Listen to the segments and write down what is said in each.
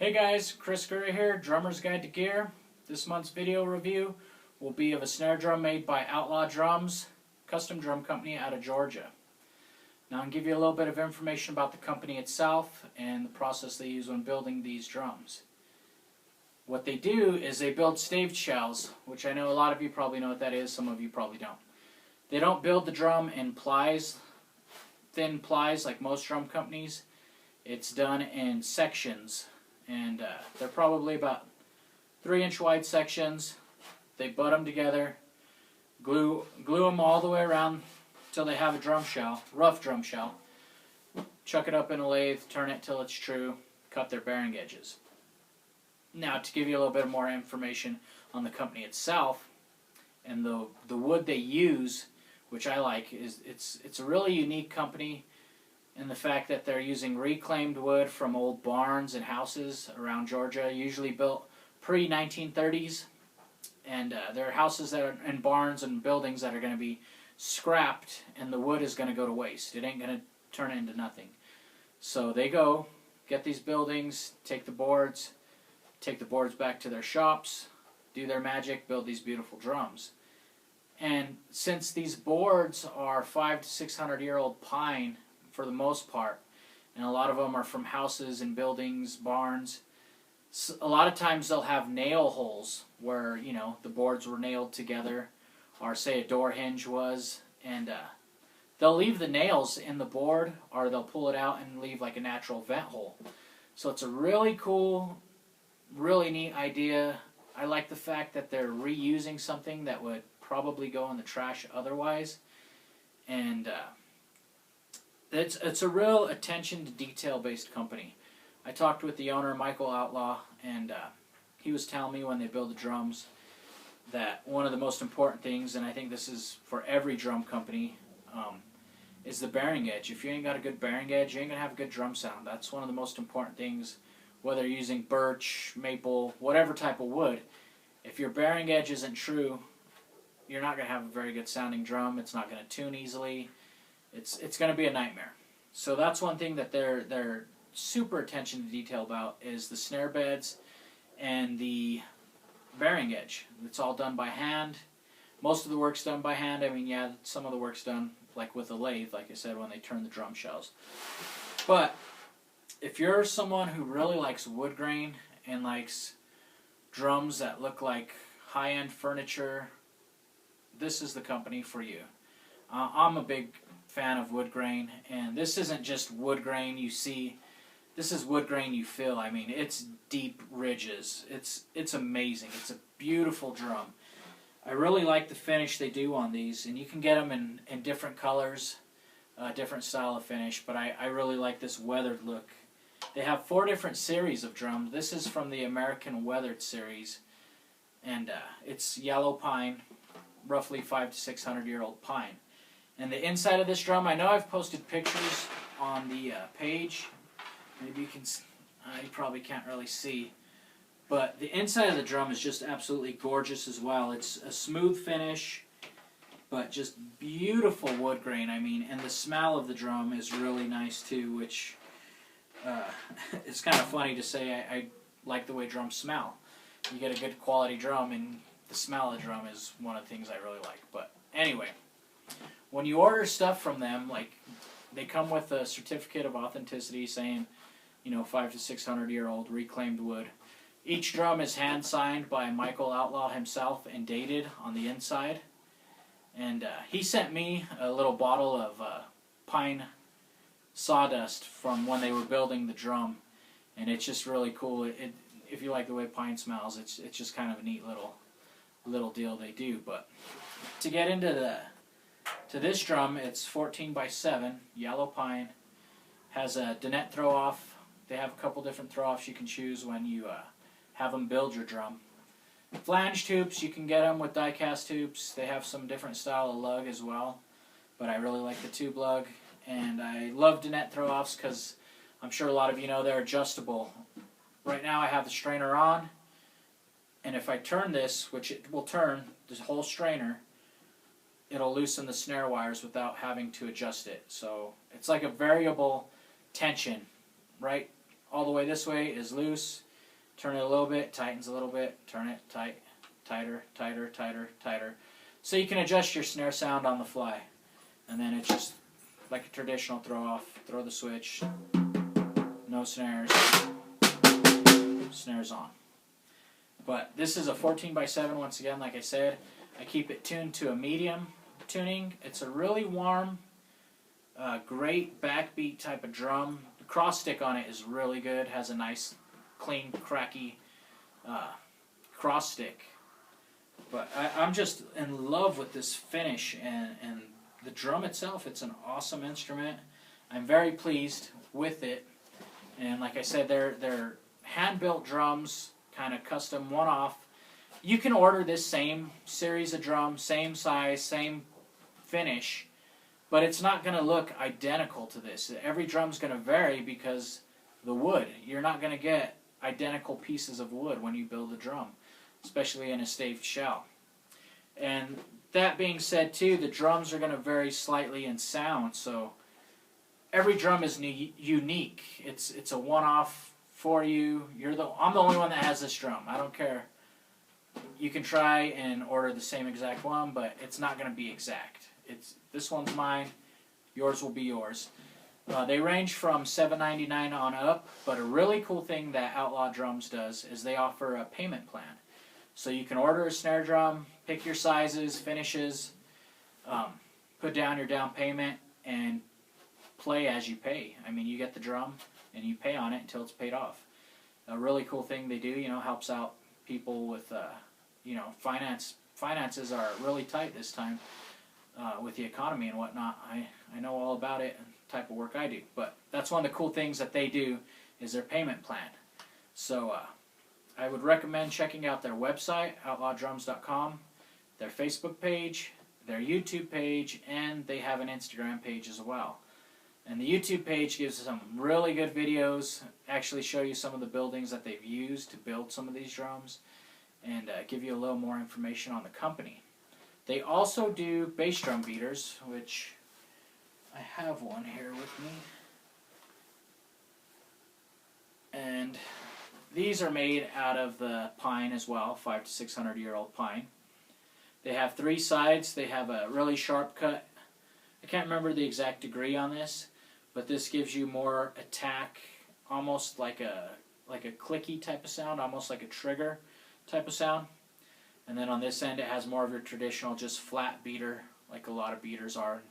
Hey guys, Chris Curry here, Drummer's Guide to Gear. This month's video review will be of a snare drum made by Outlaw Drums, custom drum company out of Georgia. Now I'll give you a little bit of information about the company itself and the process they use when building these drums. What they do is they build staved shells, which I know a lot of you probably know what that is, some of you probably don't. They don't build the drum in plies, thin plies like most drum companies. It's done in sections, and they're probably about 3-inch wide sections. They butt them together, glue them all the way around until they have a drum shell, rough drum shell. Chuck it up in a lathe, turn it till it's true, cut their bearing edges. Now, to give you a little bit more information on the company itself and the wood they use, which I like, is it's a really unique company in the fact that they're using reclaimed wood from old barns and houses around Georgia, usually built pre-1930s, and they're houses that are in barns and buildings that are going to be scrapped, and the wood is going to go to waste. It ain't going to turn into nothing. So they go get these buildings, take the boards back to their shops, do their magic, build these beautiful drums. And since these boards are 500 to 600-year-old pine for the most part, and a lot of them are from houses and buildings, barns, a lot of times they'll have nail holes where, you know, the boards were nailed together, or say a door hinge was, and they'll leave the nails in the board, or they'll pull it out and leave like a natural vent hole. So it's a really cool, really neat idea. I like the fact that they're reusing something that would probably go in the trash otherwise, and it's a real attention to detail based company. I talked with the owner, Michael Outlaw, and he was telling me when they build the drums that one of the most important things, and I think this is for every drum company, is the bearing edge. If you ain't got a good bearing edge, you ain't going to have a good drum sound. That's one of the most important things, whether you're using birch, maple, whatever type of wood. If your bearing edge isn't true, you're not going to have a very good sounding drum. It's not going to tune easily. It's going to be a nightmare. So that's one thing that they're super attention to detail about, is the snare beds and the bearing edge. It's all done by hand. Most of the work's done by hand. I mean, yeah, some of the work's done like with a lathe, like I said, when they turn the drum shells. But if you're someone who really likes wood grain and likes drums that look like high-end furniture, this is the company for you. I'm a big fan of wood grain, and this isn't just wood grain you see. This is wood grain you feel. I mean, it's deep ridges. It's amazing. It's a beautiful drum. I really like the finish they do on these, and you can get them in different colors, different style of finish, but I really like this weathered look. They have 4 different series of drums. This is from the American Weathered series, and it's yellow pine, roughly 500 to 600-year-old pine. And the inside of this drum, I know I've posted pictures on the page. Maybe you can, you probably can't really see. But the inside of the drum is just absolutely gorgeous as well. It's a smooth finish, but just beautiful wood grain. I mean, and the smell of the drum is really nice too, which it's kind of funny to say I like the way drums smell. You get a good quality drum, and the smell of the drum is one of the things I really like. But anyway, when you order stuff from them, like, they come with a certificate of authenticity saying, you know, 500 to 600-year-old reclaimed wood. Each drum is hand signed by Michael Outlaw himself and dated on the inside. And he sent me a little bottle of pine sawdust from when they were building the drum, and it's just really cool. If you like the way pine smells, it's just kind of a neat little deal they do. But to get into this drum, it's 14 by 7, yellow pine, has a dinette throw off. They have a couple different throw offs you can choose when you have them build your drum. Flange tubes, you can get them with die cast tubes. They have some different style of lug as well, but I really like the tube lug. And I love dinette throw offs because I'm sure a lot of you know they're adjustable. Right now I have the strainer on, and if I turn this, which it will turn, this whole strainer, it'll loosen the snare wires without having to adjust it. So it's like a variable tension, right? All the way this way is loose, Turn it a little bit, tightens a little bit, turn it tight, tighter, tighter, tighter, tighter. So you can adjust your snare sound on the fly. And then it's just like a traditional throw off, throw the switch, no snares, snares on. But this is a 14x7 once again, like I said. I keep it tuned to a medium tuning. It's a really warm, great backbeat type of drum. The cross stick on it is really good, has a nice clean, cracky cross stick. But I'm just in love with this finish and the drum itself. It's an awesome instrument. I'm very pleased with it. And like I said, they're hand-built drums, kind of custom, one-off. You can order this same series of drums, same size, same finish, but it's not going to look identical to this. Every drum's going to vary because the wood. You're not going to get identical pieces of wood when you build a drum, especially in a staved shell. And that being said too, the drums are going to vary slightly in sound, so every drum is unique. It's a one-off for you. I'm the only one that has this drum. I don't care. You can try and order the same exact one, but it's not going to be exact. This one's mine. Yours will be yours. They range from $7.99 on up, but a really cool thing that Outlaw Drums does is they offer a payment plan. So you can order a snare drum, pick your sizes, finishes, put down your down payment, and play as you pay. I mean, you get the drum and you pay on it until it's paid off. A really cool thing they do, helps out people with, finances are really tight this time with the economy and whatnot. I know all about it and the type of work I do. But that's one of the cool things that they do is their payment plan. So I would recommend checking out their website, outlawdrums.com, their Facebook page, their YouTube page, and they have an Instagram page as well. And the YouTube page gives some really good videos, actually show you some of the buildings that they've used to build some of these drums, and give you a little more information on the company. They also do bass drum beaters, which I have one here with me. And these are made out of the pine as well, 500 to 600 year old pine. They have 3 sides. They have a really sharp cut. I can't remember the exact degree on this, but this gives you more attack, almost like a clicky type of sound, almost like a trigger type of sound. And then on this end it has more of your traditional just flat beater, like a lot of beaters are.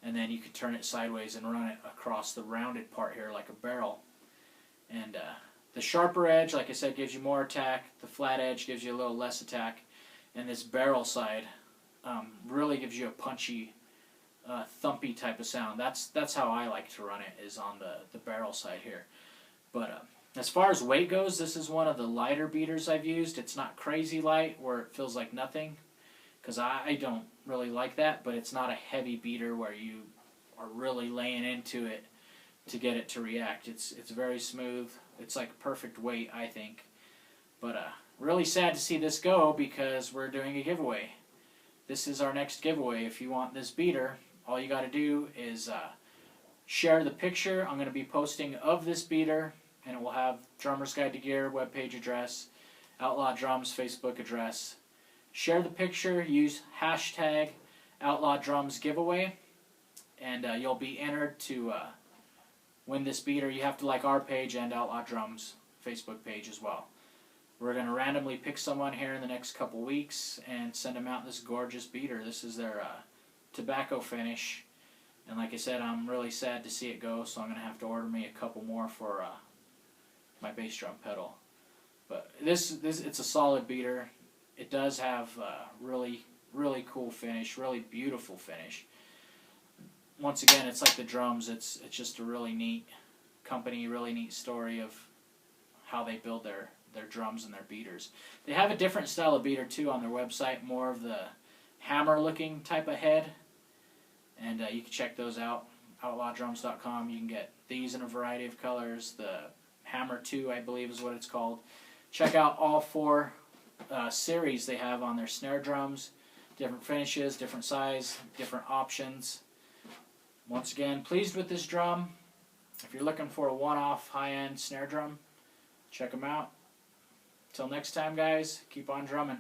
And then you can turn it sideways and run it across the rounded part here like a barrel. And the sharper edge, like I said, gives you more attack. The flat edge gives you a little less attack. And this barrel side really gives you a punchy, thumpy type of sound. That's how I like to run it, is on the barrel side here. But as far as weight goes, this is one of the lighter beaters I've used. It's not crazy light where it feels like nothing, because I don't really like that, but it's not a heavy beater where you are really laying into it to get it to react. It's very smooth. It's like perfect weight, I think. But really sad to see this go, because we're doing a giveaway. This is our next giveaway. If you want this beater, all you got to do is share the picture I'm going to be posting of this beater, and it will have Drummer's Guide to Gear webpage address, Outlaw Drums Facebook address. Share the picture, use hashtag Outlaw Drums giveaway, and you'll be entered to win this beater. You have to like our page and Outlaw Drums Facebook page as well. We're going to randomly pick someone here in the next couple weeks and send them out this gorgeous beater. This is their tobacco finish. And like I said, I'm really sad to see it go, so I'm going to have to order me a couple more for my bass drum pedal. But this it's a solid beater. It does have really cool finish, really beautiful finish. Once again, it's like the drums. It's just a really neat company, really neat story of how they build their drums and their beaters. They have a different style of beater too on their website, more of the hammer looking type of head, and you can check those out, outlawdrums.com. You can get these in a variety of colors. The Hammer 2, I believe, is what it's called. Check out all 4 series they have on their snare drums, different finishes, different size, different options. Once again, pleased with this drum. If you're looking for a one-off high-end snare drum, check them out. Till next time, guys, keep on drumming.